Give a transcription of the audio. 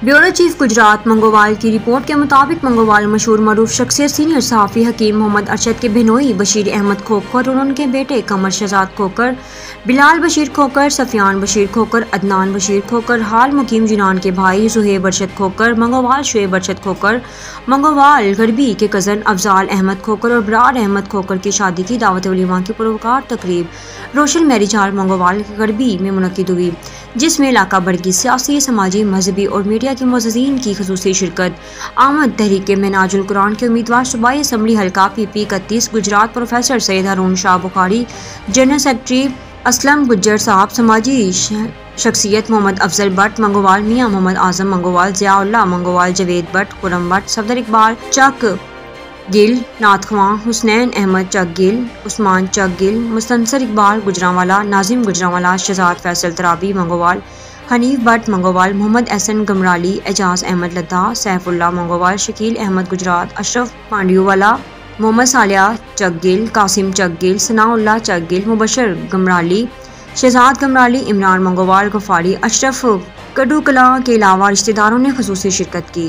Bureau chief Gujarat मंगोवाल की report के मुताबिक मंगोवाल मशहूर मरूफ शख्सियत सीनियर सहाफ़ी हकीम मोहम्मद अरशद के बिनोई बशीर अहमद खोकर और उनके बेटे कमर शहजाद खोकर, बिलाल बशीर खोकर, सफियान बशीर खोकर, अदनान बशीर खोकर, हाल मुकीम यूनान के भाई जुहेब अरशद खोकर, मंगोवाल शुएब अरशद खोकर, मंगोवाल गरबी के कज़न अफजाल अहमद खोकर और बरार अहमद खोकर की शादी की दावत वलीमा की पुरवकार तकरीब रोशन मैरिज हॉल मंगोवाल गरबी में मुनक्किद हुई, जिसमें इलाका भर की सियासी, समाजी, मजहबी और मीडिया के मुअज़्ज़िज़ीन की ख़ुसूसी शिरकत। आमद तहरीक महनाजुल कुरान के उम्मीदवार सूबाई असम्बली हल्का PP 31 गुजरात प्रोफेसर सैयद हारून शाह बुखारी, जनरल सेक्रेटरी असलम गुज्जर साहब, समाजी शख्सियत मोहम्मद अफजल भट्ट मंगोवाल, मियाँ मोहम्मद आजम मंगोवाल, ज़ियाउल्लाह मंगोवाल, जवेद भट्ट, खुरम भट्ट, सफदर इकबाल चक गिल, नाथख्वां, हुसनैन अहमद चक गिल, उस्मान चक गिल, मुस्तनसर इकबाल गुजरांवाला, नाजिम गुजरांवाला, शहजाद फैसल तराबी मंगोवाल, हनीफ भट्ट मंगोवाल, मोहम्मद एहसन गमराली, एजाज अहमद लद्दा, सैफुल्लाह मंगोवाल, शकील अहमद गुजरात, अशरफ पांडियोवाला, मोहम्मद सालिया चक गिल, कासिम चक गिल, सनाउल्लाह चक गिल, मुबशर गमराली, शहजाद गमराली, इमरान मंगोवाल, गफारी, अशरफ कडू कला के अलावा रिश्तेदारों ने ख़ुसूसी शिरकत की।